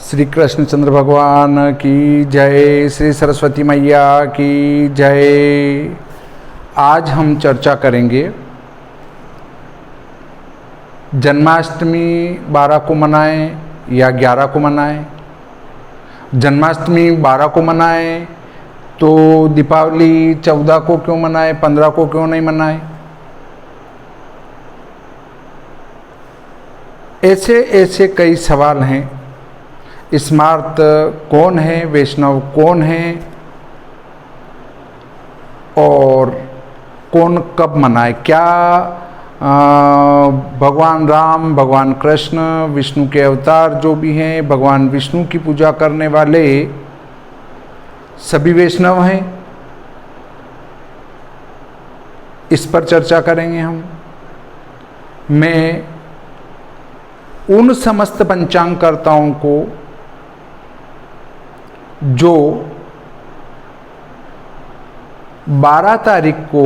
श्री कृष्णचंद्र भगवान की जय, श्री सरस्वती मैया की जय। आज हम चर्चा करेंगे जन्माष्टमी 12 को मनाएं या 11 को मनाएं। जन्माष्टमी 12 को मनाएं तो दीपावली 14 को क्यों मनाएं, 15 को क्यों नहीं मनाएं। ऐसे ऐसे कई सवाल हैं। स्मार्त कौन है, वैष्णव कौन है और कौन कब मनाए। क्या भगवान राम, भगवान कृष्ण, विष्णु के अवतार जो भी हैं, भगवान विष्णु की पूजा करने वाले सभी वैष्णव हैं। इस पर चर्चा करेंगे हम। मैं उन समस्त पंचांगकर्ताओं को जो 12 तारीख को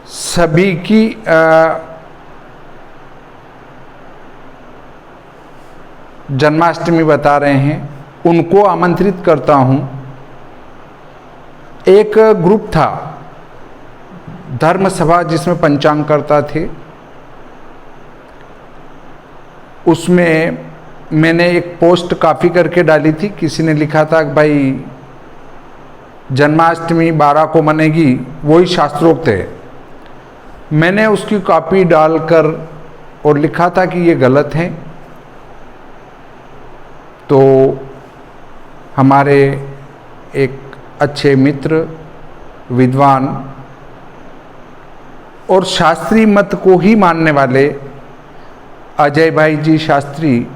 सभी की जन्माष्टमी बता रहे हैं, उनको आमंत्रित करता हूं। एक ग्रुप था धर्म सभा जिसमें पंचांगकर्ता थे, उसमें मैंने एक पोस्ट कॉपी करके डाली थी। किसी ने लिखा था कि भाई जन्माष्टमी 12 को मनेगी, वही शास्त्रोक्त है। मैंने उसकी कॉपी डालकर और लिखा था कि ये गलत है। तो हमारे एक अच्छे मित्र, विद्वान और शास्त्रीय मत को ही मानने वाले अजय भाई जी शास्त्री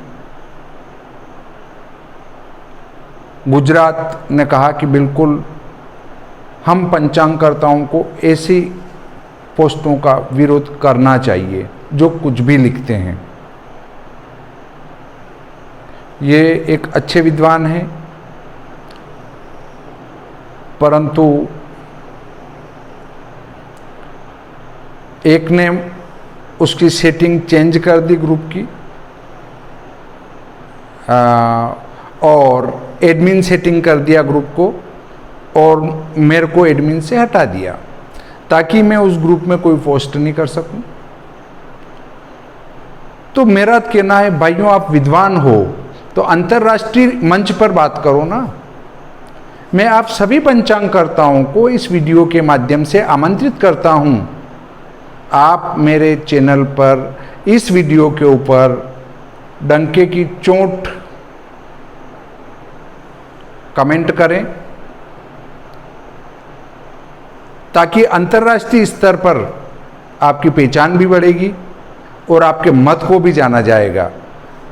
गुजरात ने कहा कि बिल्कुल हम पंचांगकर्ताओं को ऐसी पोस्टों का विरोध करना चाहिए जो कुछ भी लिखते हैं। ये एक अच्छे विद्वान हैं, परंतु एक ने उसकी सेटिंग चेंज कर दी ग्रुप की और एडमिन सेटिंग कर दिया ग्रुप को, और मेरे को एडमिन से हटा दिया ताकि मैं उस ग्रुप में कोई पोस्ट नहीं कर सकूं। तो मेरा कहना है, भाइयों आप विद्वान हो तो अंतर्राष्ट्रीय मंच पर बात करो ना। मैं आप सभी पंचांगकर्ताओं को इस वीडियो के माध्यम से आमंत्रित करता हूं, आप मेरे चैनल पर इस वीडियो के ऊपर डंके की चोट कमेंट करें ताकि अंतर्राष्ट्रीय स्तर पर आपकी पहचान भी बढ़ेगी और आपके मत को भी जाना जाएगा,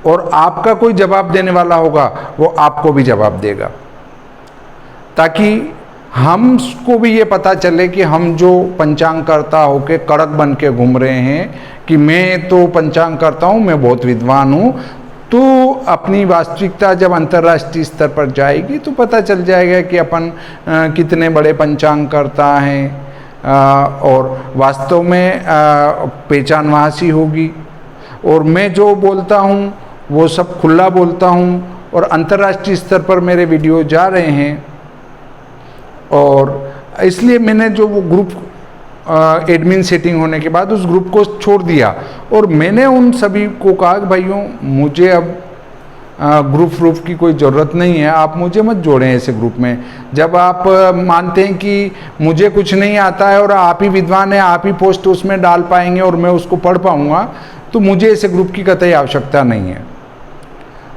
और आपका कोई जवाब देने वाला होगा वो आपको भी जवाब देगा, ताकि हमको भी ये पता चले कि हम जो पंचांगकर्ता होके कड़क बन के घूम रहे हैं कि मैं तो पंचांगकर्ता हूँ, मैं बहुत विद्वान हूँ, तो अपनी वास्तविकता जब अंतर्राष्ट्रीय स्तर पर जाएगी तो पता चल जाएगा कि अपन कितने बड़े पंचांगकर्ता हैं और वास्तव में पहचान वहाँ सी होगी। और मैं जो बोलता हूँ वो सब खुला बोलता हूँ, और अंतर्राष्ट्रीय स्तर पर मेरे वीडियो जा रहे हैं, और इसलिए मैंने जो वो ग्रुप एडमिन सेटिंग होने के बाद उस ग्रुप को छोड़ दिया, और मैंने उन सभी को कहा कि भाइयों मुझे अब ग्रुप की कोई ज़रूरत नहीं है, आप मुझे मत जोड़ें ऐसे ग्रुप में। जब आप मानते हैं कि मुझे कुछ नहीं आता है और आप ही विद्वान हैं, आप ही पोस्ट उसमें डाल पाएंगे और मैं उसको पढ़ पाऊँगा, तो मुझे ऐसे ग्रुप की कतई आवश्यकता नहीं है।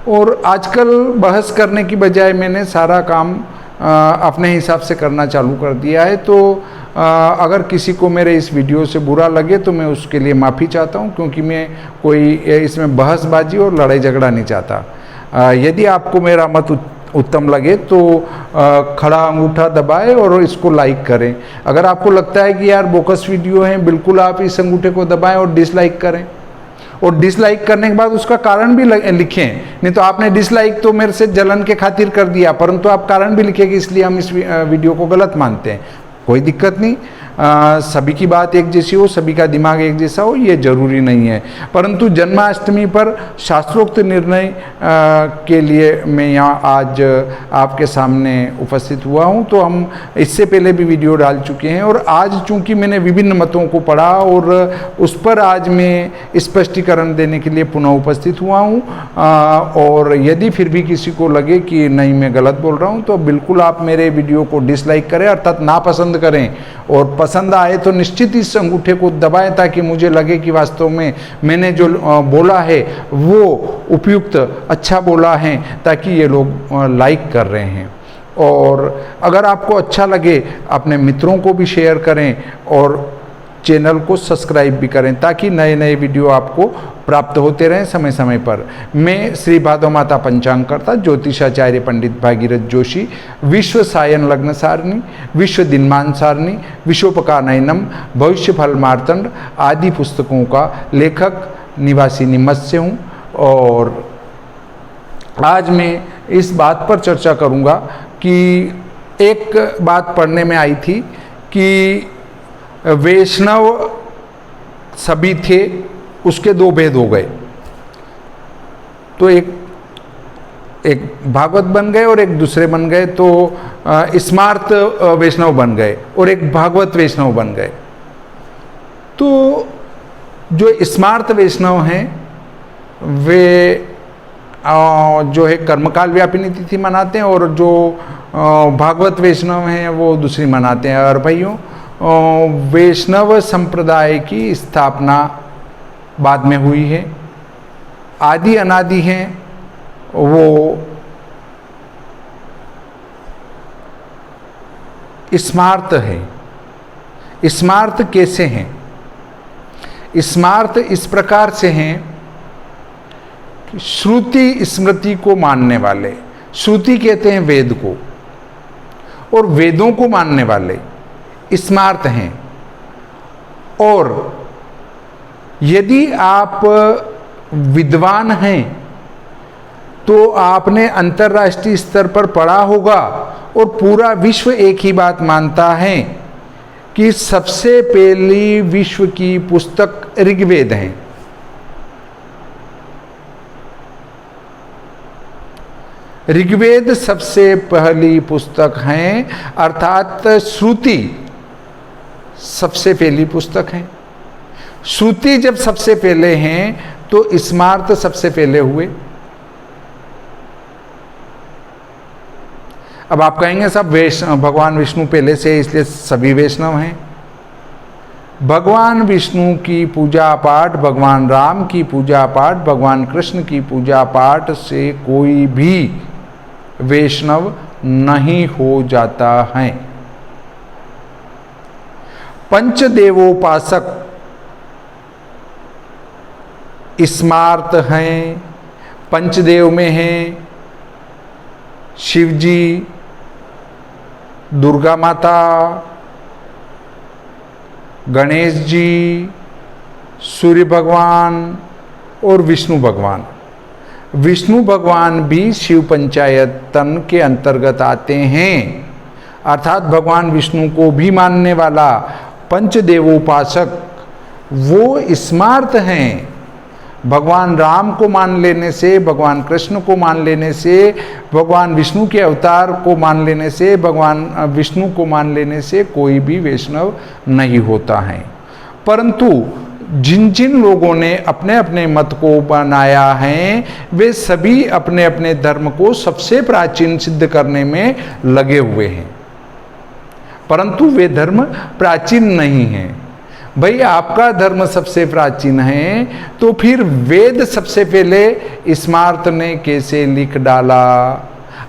और आजकल बहस करने की बजाय मैंने सारा काम अपने हिसाब से करना चालू कर दिया है। तो अगर किसी को मेरे इस वीडियो से बुरा लगे तो मैं उसके लिए माफ़ी चाहता हूं, क्योंकि मैं कोई इसमें बहसबाजी और लड़ाई झगड़ा नहीं चाहता। यदि आपको मेरा मत उत्तम लगे तो खड़ा अंगूठा दबाएं और इसको लाइक करें। अगर आपको लगता है कि यार बोकस वीडियो है, बिल्कुल आप इस अंगूठे को दबाएं और डिसलाइक करें, और डिसलाइक करने के बाद उसका कारण भी लिखें। नहीं तो आपने डिसलाइक तो मेरे से जलन के खातिर कर दिया, परंतु आप कारण भी लिखेंगे, इसलिए हम इस वीडियो को गलत मानते हैं। कोई दिक्कत नहीं, सभी की बात एक जैसी हो, सभी का दिमाग एक जैसा हो, ये जरूरी नहीं है। परंतु जन्माष्टमी पर शास्त्रोक्त निर्णय के लिए मैं यहाँ आज आपके सामने उपस्थित हुआ हूँ। तो हम इससे पहले भी वीडियो डाल चुके हैं और आज चूंकि मैंने विभिन्न मतों को पढ़ा और उस पर आज मैं स्पष्टीकरण देने के लिए पुनः उपस्थित हुआ हूँ। और यदि फिर भी किसी को लगे कि नहीं मैं गलत बोल रहा हूँ तो बिल्कुल आप मेरे वीडियो को डिसलाइक करें, अर्थात नापसंद करें, और पसंद आए तो निश्चित इस अंगूठे को दबाएं ताकि मुझे लगे कि वास्तव में मैंने जो बोला है वो उपयुक्त अच्छा बोला है, ताकि ये लोग लाइक कर रहे हैं। और अगर आपको अच्छा लगे अपने मित्रों को भी शेयर करें और चैनल को सब्सक्राइब भी करें ताकि नए नए वीडियो आपको प्राप्त होते रहें समय समय पर। मैं श्री भादव माता पंचांगकर्ता ज्योतिषाचार्य पंडित भागीरथ जोशी विश्व सायन लग्न सारणी, विश्व दिनमान सारणी, विश्वोपकार नयनम, भविष्य फल मार्तंड आदि पुस्तकों का लेखक निवासी नीमच से हूँ। और आज मैं इस बात पर चर्चा करूँगा कि एक बात पढ़ने में आई थी कि वैष्णव सभी थे, उसके दो भेद हो गए। तो एक भागवत बन गए और एक दूसरे बन गए, तो स्मार्त वैष्णव बन गए और एक भागवत वैष्णव बन गए। तो जो स्मार्त वैष्णव हैं वे जो है कर्मकाल व्यापिनी तिथि मनाते हैं और जो भागवत वैष्णव हैं वो दूसरी मनाते हैं। और भाइयों, वैष्णव संप्रदाय की स्थापना बाद में हुई है, आदि अनादि हैं वो स्मार्त है। स्मार्त कैसे हैं? स्मार्त इस प्रकार से हैं कि श्रुति स्मृति को मानने वाले, श्रुति कहते हैं वेद को, और वेदों को मानने वाले स्मार्त हैं। और यदि आप विद्वान हैं तो आपने अंतर्राष्ट्रीय स्तर पर पढ़ा होगा और पूरा विश्व एक ही बात मानता है कि सबसे पहली विश्व की पुस्तक ऋग्वेद है। ऋग्वेद सबसे पहली पुस्तक है, अर्थात श्रुति सबसे पहली पुस्तक है। श्रुति जब सबसे पहले हैं तो स्मार्त सबसे पहले हुए। अब आप कहेंगे सब भगवान विष्णु पहले से इसलिए सभी वैष्णव हैं। भगवान विष्णु की पूजा पाठ, भगवान राम की पूजा पाठ, भगवान कृष्ण की पूजा पाठ से कोई भी वैष्णव नहीं हो जाता है। पंचदेवोपासक स्मार्त हैं। पंचदेव में हैं शिव जी, दुर्गा माता, गणेश जी, सूर्य भगवान और विष्णु भगवान। विष्णु भगवान भी शिव पंचायतन के अंतर्गत आते हैं, अर्थात भगवान विष्णु को भी मानने वाला पंचदेवोपासक वो स्मार्त हैं। भगवान राम को मान लेने से, भगवान कृष्ण को मान लेने से, भगवान विष्णु के अवतार को मान लेने से, भगवान विष्णु को मान लेने से कोई भी वैष्णव नहीं होता है। परंतु जिन जिन लोगों ने अपने अपने मत को बनाया है वे सभी अपने अपने धर्म को सबसे प्राचीन सिद्ध करने में लगे हुए हैं, परंतु वे धर्म प्राचीन नहीं हैं। भाई आपका धर्म सबसे प्राचीन है तो फिर वेद सबसे पहले स्मार्त ने कैसे लिख डाला?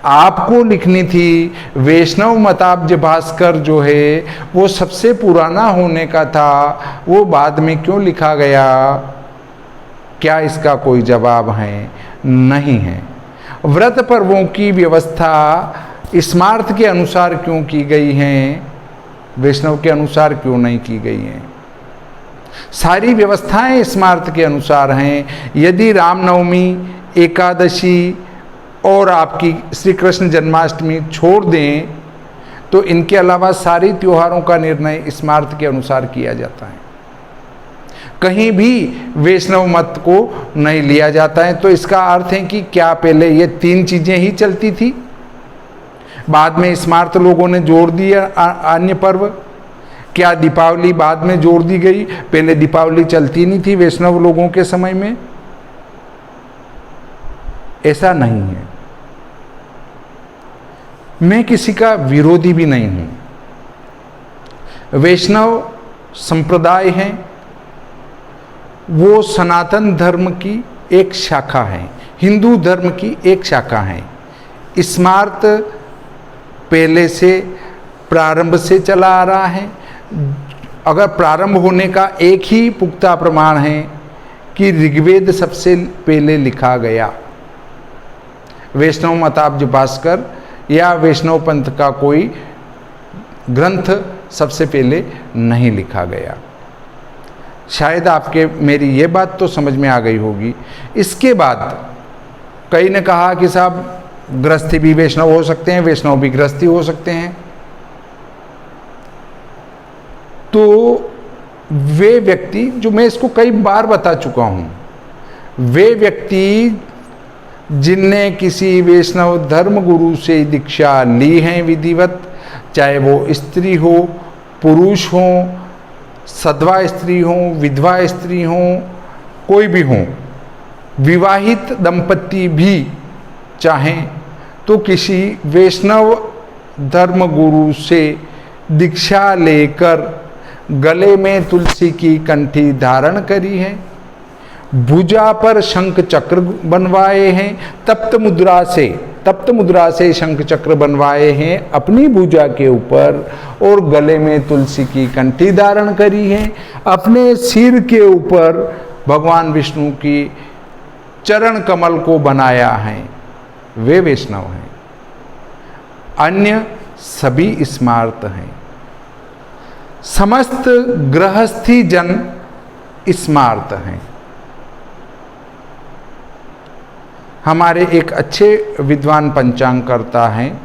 आपको लिखनी थी। वैष्णव मताब्ज भास्कर जो है वो सबसे पुराना होने का था, वो बाद में क्यों लिखा गया? क्या इसका कोई जवाब है? नहीं है। व्रत पर्वों की व्यवस्था स्मार्त के अनुसार क्यों की गई है, वैष्णव के अनुसार क्यों नहीं की गई हैं? सारी व्यवस्थाएं स्मार्त के अनुसार हैं। यदि रामनवमी, एकादशी और आपकी श्री कृष्ण जन्माष्टमी छोड़ दें तो इनके अलावा सारे त्योहारों का निर्णय स्मार्त के अनुसार किया जाता है। कहीं भी वैष्णव मत को नहीं लिया जाता है। तो इसका अर्थ है कि क्या पहले ये 3 चीजें ही चलती थी, बाद में स्मार्त लोगों ने जोड़ दिया अन्य पर्व? क्या दीपावली बाद में जोड़ दी गई? पहले दीपावली चलती नहीं थी वैष्णव लोगों के समय में? ऐसा नहीं है। मैं किसी का विरोधी भी नहीं हूं। वैष्णव संप्रदाय है, वो सनातन धर्म की एक शाखा है, हिंदू धर्म की एक शाखा है। स्मार्त पहले से प्रारंभ से चला आ रहा है। अगर प्रारंभ होने का एक ही पुख्ता प्रमाण है कि ऋग्वेद सबसे पहले लिखा गया। वैष्णव मताब्ज भास्कर या वैष्णव पंथ का कोई ग्रंथ सबसे पहले नहीं लिखा गया। शायद आपके मेरी ये बात तो समझ में आ गई होगी। इसके बाद कई ने कहा कि साहब गृहस्थी भी वैष्णव हो सकते हैं, वैष्णव भी गृहस्थी हो सकते हैं। तो वे व्यक्ति, जो मैं इसको कई बार बता चुका हूं, वे व्यक्ति जिनने किसी वैष्णव धर्म गुरु से दीक्षा ली है विधिवत, चाहे वो स्त्री हो, पुरुष हो, सधवा स्त्री हो, विधवा स्त्री हो, कोई भी हो, विवाहित दंपति भी चाहें तो किसी वैष्णव धर्म गुरु से दीक्षा लेकर गले में तुलसी की कंठी धारण करी है, भुजा पर शंख चक्र बनवाए हैं, तप्त मुद्रा से शंख चक्र बनवाए हैं अपनी भुजा के ऊपर, और गले में तुलसी की कंठी धारण करी है, अपने सिर के ऊपर भगवान विष्णु की चरण कमल को बनाया है, वे वैष्णव हैं। अन्य सभी स्मार्त हैं। समस्त गृहस्थी जन स्मार्त हैं। हमारे एक अच्छे विद्वान पंचांगकर्ता हैं,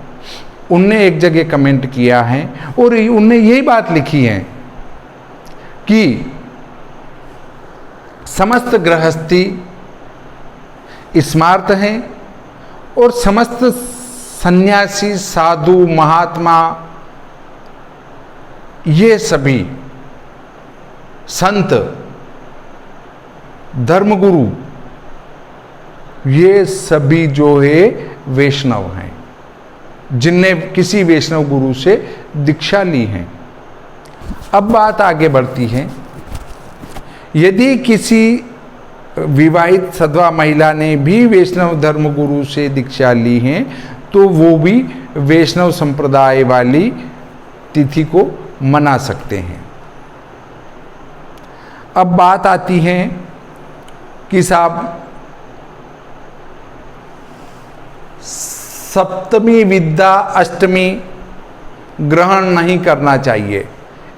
उनने एक जगह कमेंट किया है और उनने यही बात लिखी है कि समस्त गृहस्थी स्मार्त हैं और समस्त सन्यासी, साधु, महात्मा, ये सभी संत, धर्मगुरु, ये सभी जो है वैष्णव हैं, जिनने किसी वैष्णव गुरु से दीक्षा ली है। अब बात आगे बढ़ती है। यदि किसी विवाहित सधवा महिला ने भी वैष्णव धर्म गुरु से दीक्षा ली है तो वो भी वैष्णव संप्रदाय वाली तिथि को मना सकते हैं। अब बात आती है कि साहब सप्तमी विद्या अष्टमी ग्रहण नहीं करना चाहिए,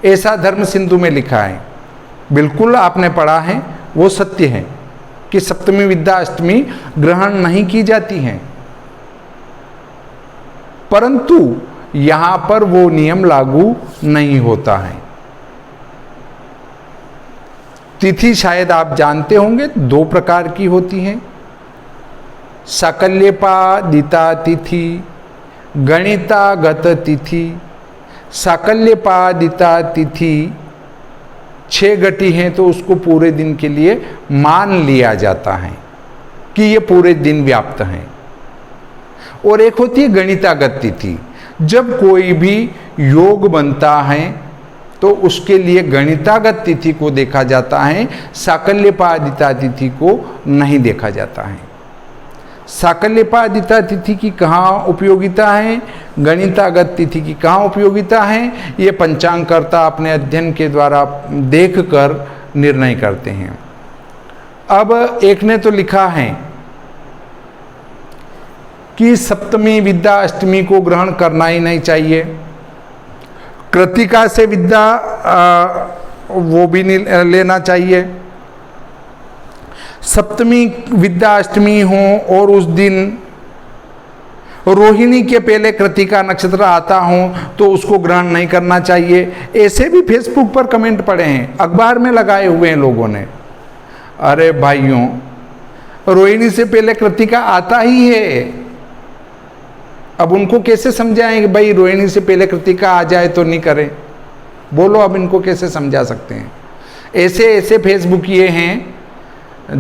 ऐसा धर्म सिंधु में लिखा है। बिल्कुल आपने पढ़ा है, वो सत्य है कि सप्तमी विद्या अष्टमी ग्रहण नहीं की जाती हैं, परंतु यहां पर वो नियम लागू नहीं होता है। तिथि शायद आप जानते होंगे 2 प्रकार की होती हैं, साकल्यपादिता तिथि, गणितागत तिथि। साकल्यपादिता तिथि 6 घटी हैं तो उसको पूरे दिन के लिए मान लिया जाता है कि ये पूरे दिन व्याप्त हैं। और एक होती है गणितागत तिथि, जब कोई भी योग बनता है तो उसके लिए गणितागत तिथि को देखा जाता है, साकल्यपादिता तिथि को नहीं देखा जाता है। साकल्यपादिता तिथि की कहाँ उपयोगिता है, गणितागत तिथि की कहाँ उपयोगिता है, ये पंचांगकर्ता अपने अध्ययन के द्वारा देखकर निर्णय करते हैं। अब एक ने तो लिखा है कि सप्तमी विद्या अष्टमी को ग्रहण करना ही नहीं चाहिए, कृतिका से विद्या वो भी नहीं लेना चाहिए। सप्तमी विद्या अष्टमी हो और उस दिन रोहिणी के पहले कृतिका नक्षत्र आता हो तो उसको ग्रहण नहीं करना चाहिए, ऐसे भी फेसबुक पर कमेंट पड़े हैं, अखबार में लगाए हुए हैं लोगों ने। अरे भाइयों, रोहिणी से पहले कृतिका आता ही है, अब उनको कैसे समझाएं कि भाई रोहिणी से पहले कृतिका आ जाए तो नहीं करें? बोलो, अब इनको कैसे समझा सकते हैं? ऐसे ऐसे फेसबुकिये हैं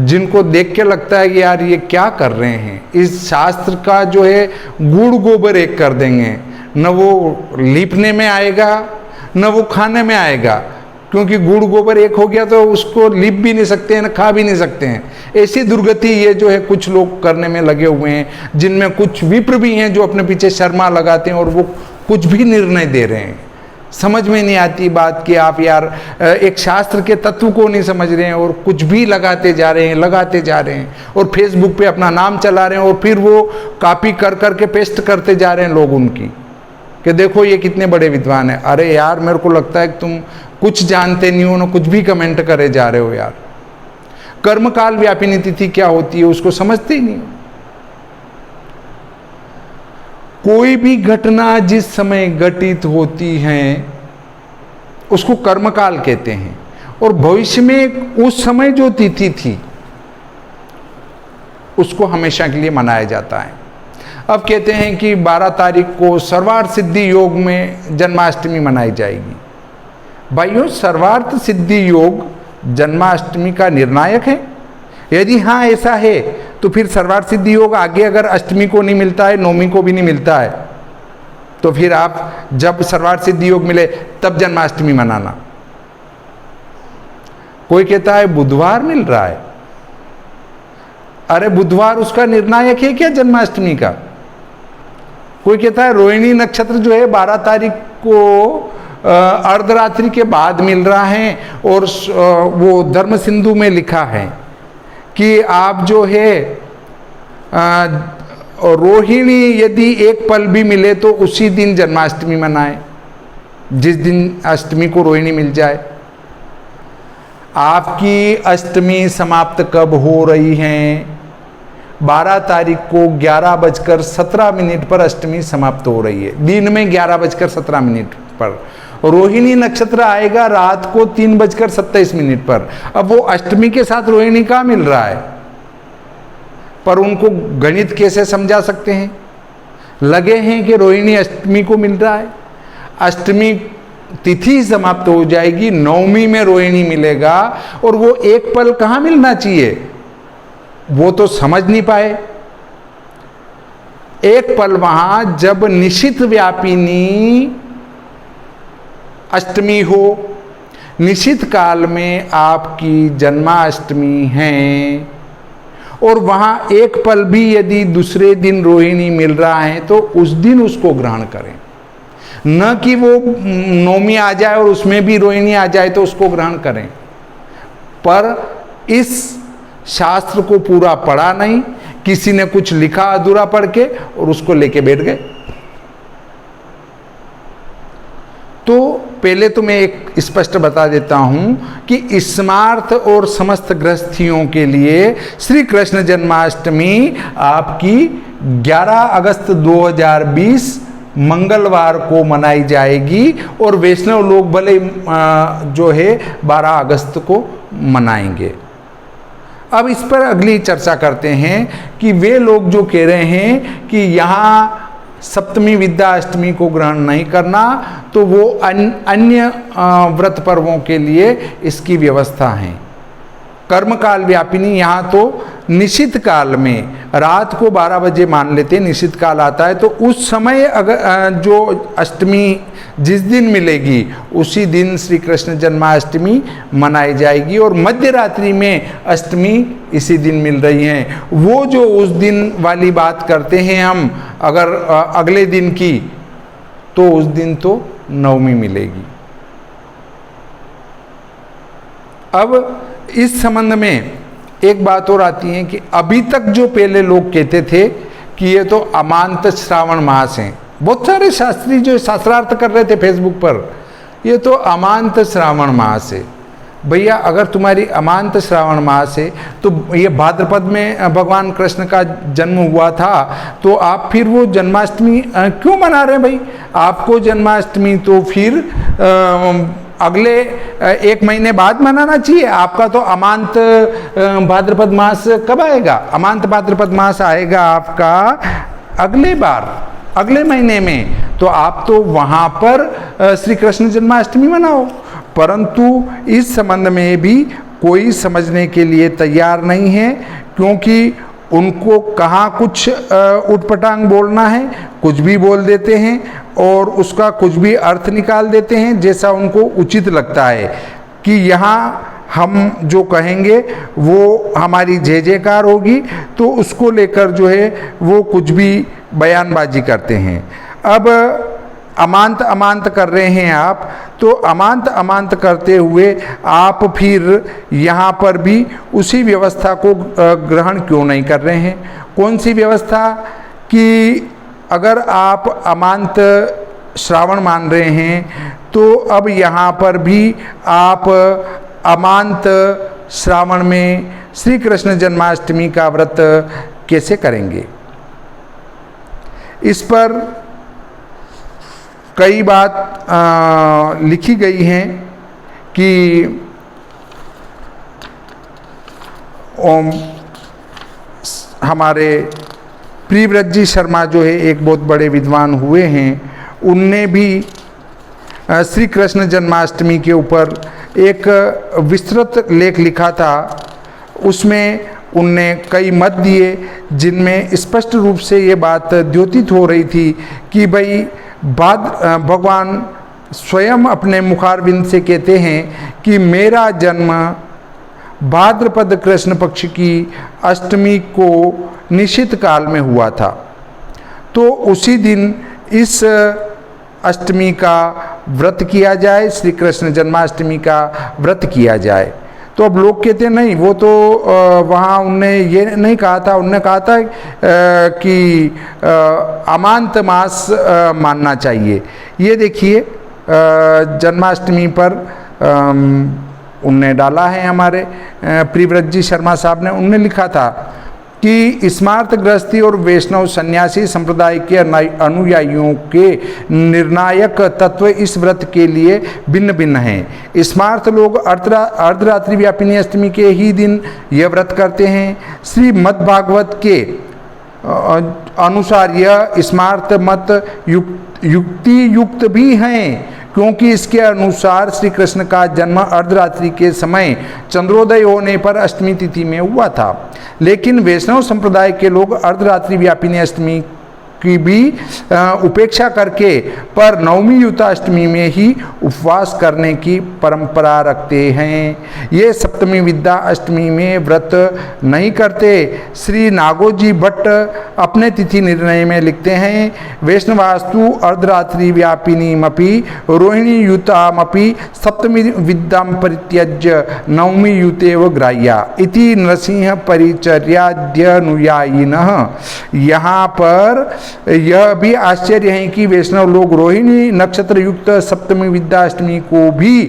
जिनको देख के लगता है कि यार ये क्या कर रहे हैं, इस शास्त्र का जो है गुड़ गोबर एक कर देंगे, न वो लीपने में आएगा न वो खाने में आएगा, क्योंकि गुड़ गोबर एक हो गया तो उसको लीप भी नहीं सकते हैं न खा भी नहीं सकते हैं। ऐसी दुर्गति ये जो है कुछ लोग करने में लगे हुए हैं, जिनमें कुछ विप्र भी हैं जो अपने पीछे शर्मा लगाते हैं और वो कुछ भी निर्णय दे रहे हैं। समझ में नहीं आती बात कि आप यार एक शास्त्र के तत्व को नहीं समझ रहे हैं और कुछ भी लगाते जा रहे हैं और फेसबुक पे अपना नाम चला रहे हैं और फिर वो कॉपी कर करके पेस्ट करते जा रहे हैं लोग उनकी, कि देखो ये कितने बड़े विद्वान हैं। अरे यार, मेरे को लगता है कि तुम कुछ जानते नहीं हो ना, कुछ भी कमेंट करे जा रहे हो यार। कर्मकाल व्यापिनी तिथि क्या होती है उसको समझते ही नहीं हो। कोई भी घटना जिस समय घटित होती है उसको कर्मकाल कहते हैं, और भविष्य में उस समय जो तिथि थी उसको हमेशा के लिए मनाया जाता है। अब कहते हैं कि 12 तारीख को सर्वार्थ सिद्धि योग में जन्माष्टमी मनाई जाएगी। भाइयों, सर्वार्थ सिद्धि योग जन्माष्टमी का निर्णायक है? यदि हाँ ऐसा है तो फिर सर्वार्थ सिद्धि योग आगे अगर अष्टमी को नहीं मिलता है, नवमी को भी नहीं मिलता है, तो फिर आप जब सर्वार्थ सिद्धि योग मिले तब जन्माष्टमी मनाना। कोई कहता है बुधवार मिल रहा है। अरे बुधवार उसका निर्णायक है क्या जन्माष्टमी का? कोई कहता है रोहिणी नक्षत्र जो है 12 तारीख को अर्धरात्रि के बाद मिल रहा है, और वो धर्म सिंधु में लिखा है कि आप जो है रोहिणी यदि एक पल भी मिले तो उसी दिन जन्माष्टमी मनाएं, जिस दिन अष्टमी को रोहिणी मिल जाए। आपकी अष्टमी समाप्त कब हो रही है? 12 तारीख को 11:17 पर अष्टमी समाप्त हो रही है, दिन में 11:17 पर। रोहिणी नक्षत्र आएगा रात को 3:27 पर। अब वो अष्टमी के साथ रोहिणी कहाँ मिल रहा है? पर उनको गणित कैसे समझा सकते हैं? लगे हैं कि रोहिणी अष्टमी को मिल रहा है, अष्टमी तिथि समाप्त हो जाएगी, नवमी में रोहिणी मिलेगा, और वो एक पल कहाँ मिलना चाहिए वो तो समझ नहीं पाए। एक पल वहां जब निशित व्यापिनी अष्टमी हो, निशित काल में आपकी जन्माष्टमी है, और वहां एक पल भी यदि दूसरे दिन रोहिणी मिल रहा है तो उस दिन उसको ग्रहण करें, न कि वो नवमी आ जाए और उसमें भी रोहिणी आ जाए तो उसको ग्रहण करें। पर इस शास्त्र को पूरा पढ़ा नहीं, किसी ने कुछ लिखा अधूरा पढ़ के और उसको लेके बैठ गए। तो पहले तो मैं एक स्पष्ट बता देता हूं कि स्मार्थ और समस्त गृहस्थियों के लिए श्री कृष्ण जन्माष्टमी आपकी 11 अगस्त 2020 मंगलवार को मनाई जाएगी, और वैष्णव लोग भले जो है 12 अगस्त को मनाएंगे। अब इस पर अगली चर्चा करते हैं कि वे लोग जो कह रहे हैं कि यहाँ सप्तमी विद्या अष्टमी को ग्रहण नहीं करना, तो वो अन्य व्रत पर्वों के लिए इसकी व्यवस्था है। कर्मकाल व्यापिनी यहाँ तो निशित काल में रात को 12 बजे मान लेते हैं, निशित काल आता है, तो उस समय अगर जो अष्टमी जिस दिन मिलेगी उसी दिन श्री कृष्ण जन्माष्टमी मनाई जाएगी, और मध्य रात्रि में अष्टमी इसी दिन मिल रही है। वो जो उस दिन वाली बात करते हैं हम अगर अगले दिन की, तो उस दिन तो नवमी मिलेगी। अब इस संबंध में एक बात और आती है कि अभी तक जो पहले लोग कहते थे कि ये तो अमांत श्रावण मास हैं, बहुत सारे शास्त्री जो शास्त्रार्थ कर रहे थे फेसबुक पर, ये तो अमांत श्रावण मास है, भैया अगर तुम्हारी अमांत श्रावण मास है तो ये भाद्रपद में भगवान कृष्ण का जन्म हुआ था, तो आप फिर वो जन्माष्टमी क्यों मना रहे हैं भाई? आपको जन्माष्टमी तो फिर अगले 1 महीने बाद मनाना चाहिए। आपका तो अमांत भाद्रपद मास कब आएगा? अमांत भाद्रपद मास आएगा आपका अगले महीने में, तो आप तो वहाँ पर श्री कृष्ण जन्माष्टमी मनाओ। परंतु इस संबंध में भी कोई समझने के लिए तैयार नहीं है, क्योंकि उनको कहाँ कुछ उटपटांग बोलना है, कुछ भी बोल देते हैं और उसका कुछ भी अर्थ निकाल देते हैं जैसा उनको उचित लगता है कि यहाँ हम जो कहेंगे वो हमारी जय जयकार होगी, तो उसको लेकर जो है वो कुछ भी बयानबाजी करते हैं। अब अमांत कर रहे हैं आप, तो अमांत करते हुए आप फिर यहाँ पर भी उसी व्यवस्था को ग्रहण क्यों नहीं कर रहे हैं? कौन सी व्यवस्था? कि अगर आप अमांत श्रावण मान रहे हैं तो अब यहाँ पर भी आप अमांत श्रावण में श्री कृष्ण जन्माष्टमी का व्रत कैसे करेंगे? इस पर कई बात लिखी गई हैं कि हमारे प्रिव्रत जी शर्मा जो है एक बहुत बड़े विद्वान हुए हैं, उनने भी श्री कृष्ण जन्माष्टमी के ऊपर एक विस्तृत लेख लिखा था। उसमें उनने कई मत दिए जिनमें स्पष्ट रूप से ये बात द्योतित हो रही थी कि भाई भगवान स्वयं अपने मुखारविंद से कहते हैं कि मेरा जन्म भाद्रपद कृष्ण पक्ष की अष्टमी को निश्चित काल में हुआ था, तो उसी दिन इस अष्टमी का व्रत किया जाए, श्री कृष्ण जन्माष्टमी का व्रत किया जाए। तो अब लोग कहते नहीं, वो तो वहाँ उनने ये नहीं कहा था, उनने कहा था कि अमांत मास मानना चाहिए। ये देखिए जन्माष्टमी पर उनने डाला है, हमारे प्रिव्रत जी शर्मा साहब ने, उनने लिखा था कि स्मार्त गृहस्थी और वैष्णव सन्यासी संप्रदाय के अनुयायियों के निर्णायक तत्व इस व्रत के लिए भिन्न भिन्न हैं। स्मार्त लोग अर्धरात्रि व्यापिनी अष्टमी के ही दिन यह व्रत करते हैं। श्री मद्भागवत के अनुसार यह स्मार्त मत युक्ति युक्त भी हैं, क्योंकि इसके अनुसार श्री कृष्ण का जन्म अर्धरात्रि के समय चंद्रोदय होने पर अष्टमी तिथि में हुआ था। लेकिन वैष्णव संप्रदाय के लोग अर्धरात्रि व्यापिनी अष्टमी की भी उपेक्षा करके पर नवमी युताष्टमी में ही उपवास करने की परंपरा रखते हैं। ये सप्तमी विद्या अष्टमी में व्रत नहीं करते। श्री नागोजी भट्ट अपने तिथि निर्णय में लिखते हैं, वैष्णवास्तु अर्धरात्रि व्यापिनीमपि रोहिणी युतामपि सप्तमी विद्यां परित्यज्य नवमी युतेव ग्राह्या इति नरसिंह परिचर्याद्यनुयायिनः। यहाँ पर यह भी आश्चर्य है कि वैष्णव लोग रोहिणी नक्षत्र युक्त सप्तमी विद्याष्टमी को भी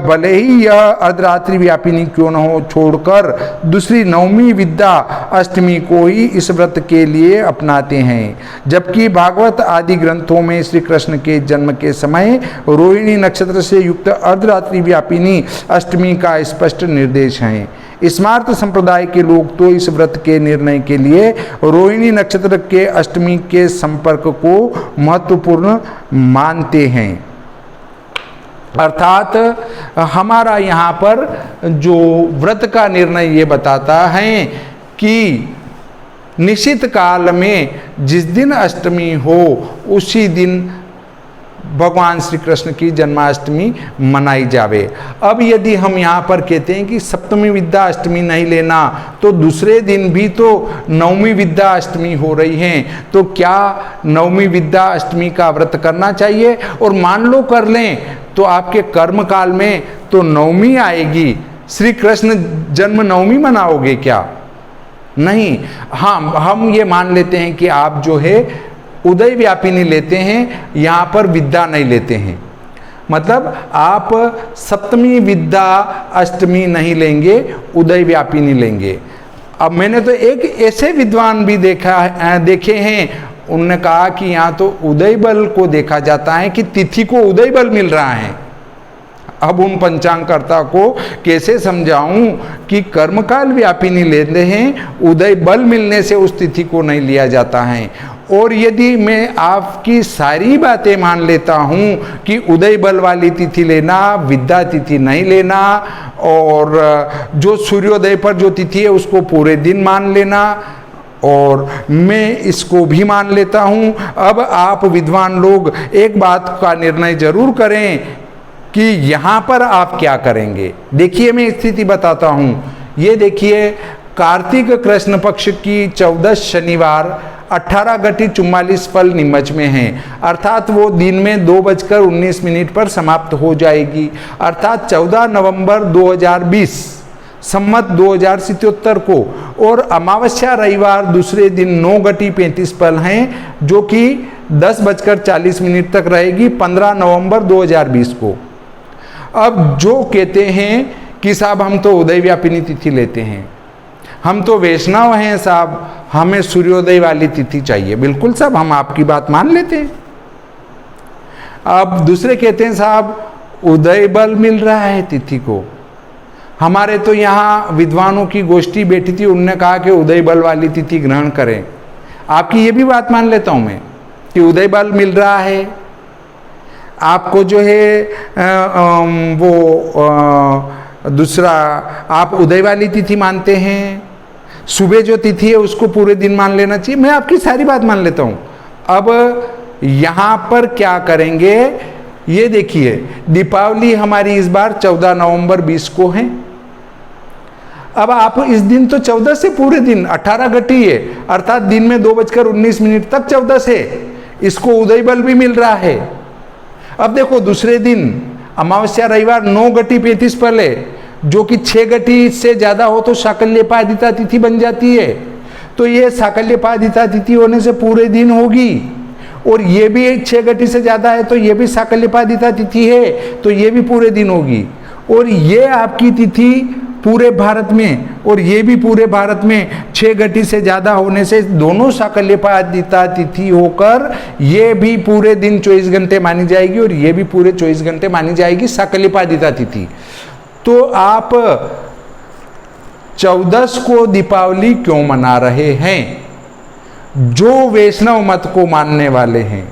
भले ही यह अर्धरात्रि व्यापिनी क्यों न हो छोड़कर दूसरी नवमी विद्या अष्टमी को ही इस व्रत के लिए अपनाते हैं। जबकि भागवत आदि ग्रंथों में श्री कृष्ण के जन्म के समय रोहिणी नक्षत्र से युक्त अर्धरात्रि व्यापिनी अष्टमी का स्पष्ट निर्देश है। स्मार्त संप्रदाय के लोग तो इस व्रत के निर्णय के लिए रोहिणी नक्षत्र के अष्टमी के संपर्क को महत्वपूर्ण मानते हैं। अर्थात हमारा यहाँ पर जो व्रत का निर्णय ये बताता है कि निश्चित काल में जिस दिन अष्टमी हो उसी दिन भगवान श्री कृष्ण की जन्माष्टमी मनाई जावे। अब यदि हम यहाँ पर कहते हैं कि सप्तमी विद्या अष्टमी नहीं लेना, तो दूसरे दिन भी तो नवमी विद्या अष्टमी हो रही है, तो क्या नवमी विद्या अष्टमी का व्रत करना चाहिए? और मान लो कर लें तो आपके कर्म काल में तो नवमी आएगी, श्री कृष्ण जन्म नवमी मनाओगे क्या? नहीं। हाँ, हम ये मान लेते हैं कि आप जो है उदय व्यापिनी लेते हैं, यहाँ पर विद्या नहीं लेते हैं। मतलब आप सप्तमी विद्या अष्टमी नहीं लेंगे, उदय व्यापिनी लेंगे। अब मैंने तो एक ऐसे विद्वान भी देखे हैं, उन्होंने कहा कि यहाँ तो उदय बल को देखा जाता है कि तिथि को उदय बल मिल रहा है। अब उन पंचांगकर्ता को कैसे समझाऊं कि कर्मकाल व्यापिनी लेते हैं, उदय बल मिलने से उस तिथि को नहीं लिया जाता है। और यदि मैं आपकी सारी बातें मान लेता हूं कि उदय बल वाली तिथि लेना, विद्या तिथि नहीं लेना, और जो सूर्योदय पर जो तिथि है उसको पूरे दिन मान लेना, और मैं इसको भी मान लेता हूं। अब आप विद्वान लोग एक बात का निर्णय जरूर करें कि यहाँ पर आप क्या करेंगे। देखिए मैं स्थिति बताता हूँ। ये देखिए कार्तिक कृष्ण पक्ष की 14 शनिवार 18:44 फल निमज में है, अर्थात वो दिन में 2:19 पर समाप्त हो जाएगी, अर्थात 14 नवंबर 2020 सम्मत 2077 को। और अमावस्या रविवार दूसरे दिन 9:35 पल हैं, जो कि 10:40 तक रहेगी 15 नवंबर 2020 को। अब जो कहते हैं कि साहब हम तो उदय व्यापिनी तिथि लेते हैं, हम तो वैष्णव हैं साहब, हमें सूर्योदय वाली तिथि चाहिए, बिल्कुल साहब हम आपकी बात मान लेते हैं। अब दूसरे कहते हैं साहब उदय बल मिल रहा है तिथि को। हमारे तो यहाँ विद्वानों की गोष्ठी बैठी थी, उन्होंने कहा कि उदय बल वाली तिथि ग्रहण करें। आपकी ये भी बात मान लेता हूँ मैं कि उदय बल मिल रहा है, आपको जो है दूसरा आप उदय वाली तिथि मानते हैं, सुबह जो तिथि है उसको पूरे दिन मान लेना चाहिए, मैं आपकी सारी बात मान लेता हूँ। अब यहाँ पर क्या करेंगे, ये देखिए दीपावली हमारी इस बार 14 नवंबर 20 को है। अब आप इस दिन तो 14 से पूरे दिन 18 घटी है, अर्थात दिन में 2:19 तक 14 से इसको उदय बल भी मिल रहा है। अब देखो दूसरे दिन अमावस्या रविवार 9:35 पल है, जो कि 6 घटी से ज्यादा हो तो साकल्यपादिता तिथि बन जाती है। तो ये साकल्यपादिता तिथि होने से पूरे दिन होगी, और ये भी 6 घटी से ज्यादा है तो ये भी साकल्यपादिता तिथि है, तो ये भी पूरे दिन होगी। और ये आपकी तिथि पूरे भारत में, और ये भी पूरे भारत में 6 घटी से ज़्यादा होने से दोनों साकल्यपादिता तिथि होकर ये भी पूरे दिन 24 घंटे मानी जाएगी, और ये भी पूरे 24 घंटे मानी जाएगी साकल्यपादिता तिथि। तो आप 14 को दीपावली क्यों मना रहे हैं? जो वैष्णव मत को मानने वाले हैं,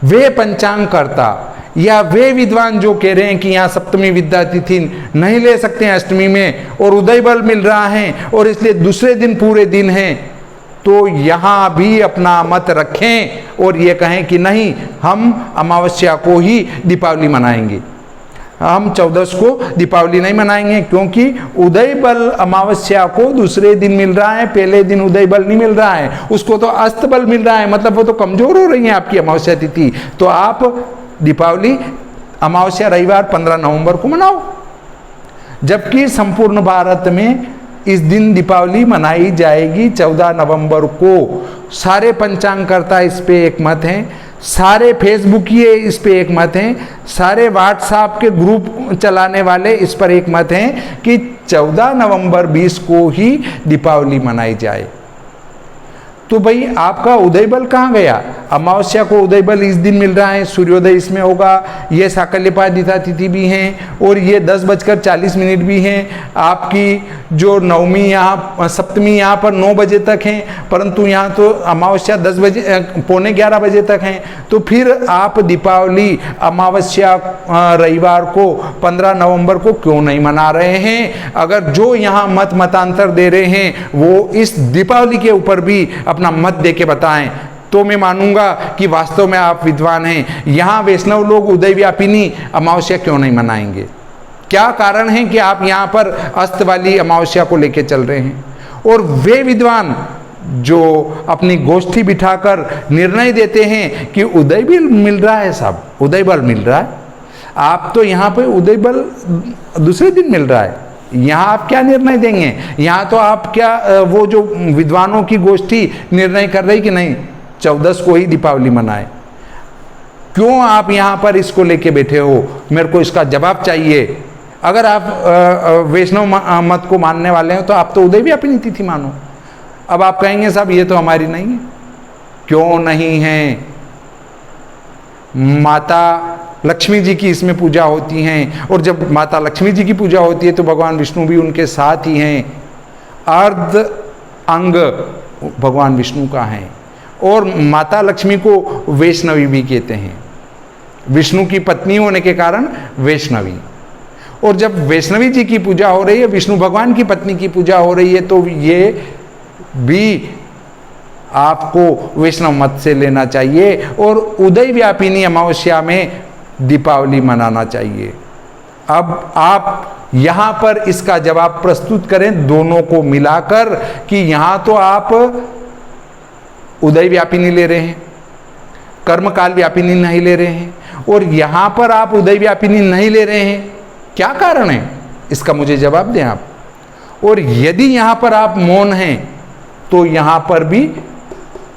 वे पंचांगकर्ता या वे विद्वान जो कह रहे हैं कि यहाँ सप्तमी विद्या तिथि नहीं ले सकते हैं अष्टमी में, और उदय बल मिल रहा है और इसलिए दूसरे दिन पूरे दिन है, तो यहाँ भी अपना मत रखें और ये कहें कि नहीं हम अमावस्या को ही दीपावली मनाएंगे, हम 14 को दीपावली नहीं मनाएंगे, क्योंकि उदय बल अमावस्या को दूसरे दिन मिल रहा है, पहले दिन उदय बल नहीं मिल रहा है, उसको तो अस्त बल मिल रहा है, मतलब वो तो कमजोर हो रही है आपकी अमावस्या तिथि। तो आप दीपावली अमावस्या रविवार 15 नवंबर को मनाओ, जबकि संपूर्ण भारत में इस दिन दीपावली मनाई जाएगी 14 नवंबर को। सारे पंचांगकर्ता इस पे एक मत हैं, सारे फेसबुकिए इस पे एक मत हैं, सारे व्हाट्सएप के ग्रुप चलाने वाले इस पर एक मत हैं कि 14 नवंबर 20 को ही दीपावली मनाई जाए। तो भाई आपका उदय बल कहाँ गया? अमावस्या को उदय बल इस दिन मिल रहा है, सूर्योदय इसमें होगा, ये साकल्यपादिता तिथि भी हैं, और ये 10:40 भी हैं। आपकी जो नवमी यहाँ सप्तमी यहाँ पर 9 बजे तक हैं, परंतु यहाँ तो अमावस्या 10 बजे 11:45 बजे तक हैं। तो फिर आप दीपावली अमावस्या रविवार को 15 नवंबर को क्यों नहीं मना रहे हैं? अगर जो यहाँ मतांतर दे रहे हैं वो इस दीपावली के ऊपर भी अपना मत दे के बताएं, तो मैं मानूंगा कि वास्तव में आप विद्वान हैं। यहाँ वैष्णव लोग उदय व्यापिनी अमावस्या क्यों नहीं मनाएंगे? क्या कारण है कि आप यहाँ पर अस्त वाली अमावस्या को लेके चल रहे हैं? और वे विद्वान जो अपनी गोष्ठी बिठाकर निर्णय देते हैं कि उदय बल मिल रहा है, साहब उदय बल मिल रहा है, आप तो यहाँ पे उदय बल दूसरे दिन मिल रहा है, यहाँ आप क्या निर्णय देंगे? यहाँ तो आप क्या वो जो विद्वानों की गोष्ठी निर्णय कर रही कि नहीं 14 को ही दीपावली मनाए। क्यों आप यहाँ पर इसको लेके बैठे हो, मेरे को इसका जवाब चाहिए। अगर आप वैष्णव मत को मानने वाले हैं तो आप तो उदय व्यापिनी तिथि मानो। अब आप कहेंगे साहब ये तो हमारी नहीं है। क्यों नहीं है? माता लक्ष्मी जी की इसमें पूजा होती हैं, और जब माता लक्ष्मी जी की पूजा होती है तो भगवान विष्णु भी उनके साथ ही हैं। अर्ध अंग भगवान विष्णु का है, और माता लक्ष्मी को वैष्णवी भी कहते हैं, विष्णु की पत्नी होने के कारण वैष्णवी। और जब वैष्णवी जी की पूजा हो रही है, विष्णु भगवान की पत्नी की पूजा हो रही है, तो ये भी आपको वैष्णव मत से लेना चाहिए, और उदय व्यापिनी अमावस्या में दीपावली मनाना चाहिए। अब आप यहां पर इसका जवाब प्रस्तुत करें दोनों को मिलाकर, कि यहां तो आप उदय व्यापिनी ले रहे हैं, कर्मकाल व्यापिनी नहीं ले रहे हैं, और यहां पर आप उदय व्यापिनी नहीं ले रहे हैं। क्या कारण है इसका मुझे जवाब दें आप। और यदि यहां पर आप मौन हैं तो यहां पर भी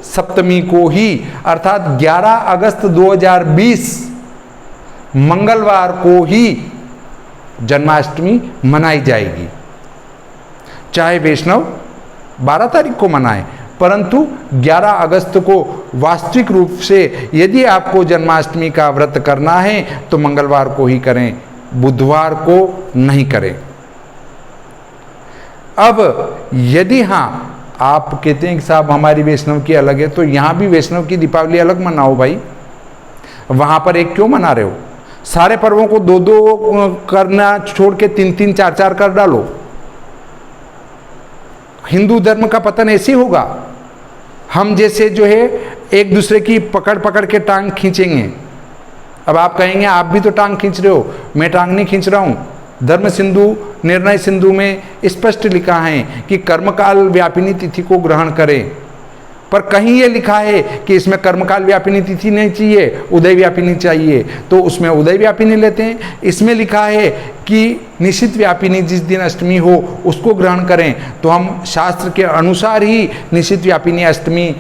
सप्तमी को ही, अर्थात 11 अगस्त 2020 मंगलवार को ही जन्माष्टमी मनाई जाएगी। चाहे वैष्णव 12 तारीख को मनाएं, परंतु 11 अगस्त को वास्तविक रूप से यदि आपको जन्माष्टमी का व्रत करना है तो मंगलवार को ही करें, बुधवार को नहीं करें। अब यदि हाँ आप कहते हैं कि साहब हमारी वैष्णव की अलग है, तो यहाँ भी वैष्णव की दीपावली अलग मनाओ भाई। वहाँ पर एक क्यों मना रहे हो? सारे पर्वों को 2-2 करना छोड़ के 3-3, 4-4 कर डालो। हिंदू धर्म का पतन ऐसे होगा। हम जैसे जो है एक दूसरे की पकड़ पकड़ के टांग खींचेंगे। अब आप कहेंगे आप भी तो टांग खींच रहे हो, मैं टांग नहीं खींच रहा हूँ। धर्म सिंधु निर्णय सिंधु में स्पष्ट लिखा है कि कर्मकाल व्यापिनी तिथि को ग्रहण करें, पर कहीं ये लिखा है कि इसमें कर्मकाल व्यापिनी तिथि नहीं चाहिए, उदय व्यापिनी चाहिए, तो उसमें उदय व्यापिनी लेते हैं। इसमें लिखा है कि निश्चित व्यापिनी जिस दिन अष्टमी हो उसको ग्रहण करें, तो हम शास्त्र के अनुसार ही निश्चित व्यापिनी अष्टमी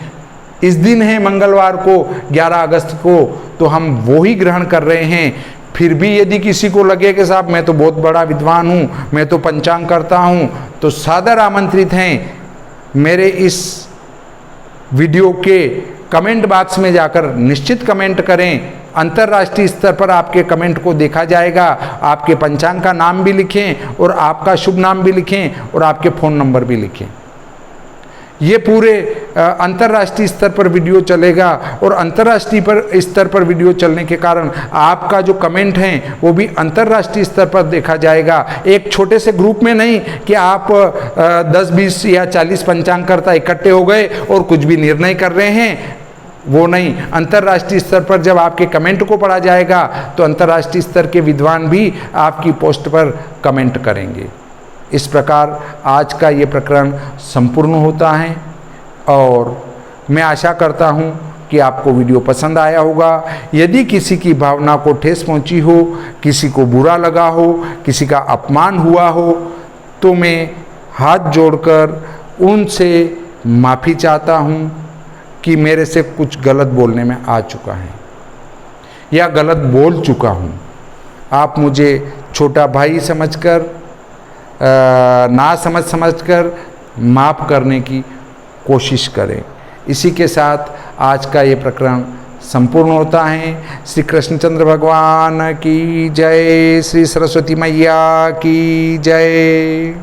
इस दिन है मंगलवार को 11 अगस्त को, तो हम वो ही ग्रहण कर रहे हैं। फिर भी यदि किसी को लगे कि साहब मैं तो बहुत बड़ा विद्वान हूँ, मैं तो पंचांग करता हूँ, तो सादर आमंत्रित हैं मेरे इस वीडियो के कमेंट बॉक्स में जाकर निश्चित कमेंट करें। अंतर्राष्ट्रीय स्तर पर आपके कमेंट को देखा जाएगा। आपके पंचांग का नाम भी लिखें और आपका शुभ नाम भी लिखें और आपके फ़ोन नंबर भी लिखें। ये पूरे अंतर्राष्ट्रीय स्तर पर वीडियो चलेगा, और अंतर्राष्ट्रीय स्तर पर वीडियो चलने के कारण आपका जो कमेंट हैं वो भी अंतर्राष्ट्रीय स्तर पर देखा जाएगा। एक छोटे से ग्रुप में नहीं कि आप 10, 20 या 40 पंचांगकर्ता इकट्ठे हो गए और कुछ भी निर्णय कर रहे हैं, वो नहीं। अंतर्राष्ट्रीय स्तर पर जब आपके कमेंट को पढ़ा जाएगा तो अंतर्राष्ट्रीय स्तर के विद्वान भी आपकी पोस्ट पर कमेंट करेंगे। इस प्रकार आज का ये प्रकरण संपूर्ण होता है, और मैं आशा करता हूँ कि आपको वीडियो पसंद आया होगा। यदि किसी की भावना को ठेस पहुँची हो, किसी को बुरा लगा हो, किसी का अपमान हुआ हो, तो मैं हाथ जोड़कर उनसे माफ़ी चाहता हूँ कि मेरे से कुछ गलत बोलने में आ चुका है या गलत बोल चुका हूँ। आप मुझे छोटा भाई समझकर, ना समझकर माफ़ करने की कोशिश करें। इसी के साथ आज का ये प्रकरण संपूर्ण होता है। श्री कृष्णचंद्र भगवान की जय, श्री सरस्वती मैया की जय।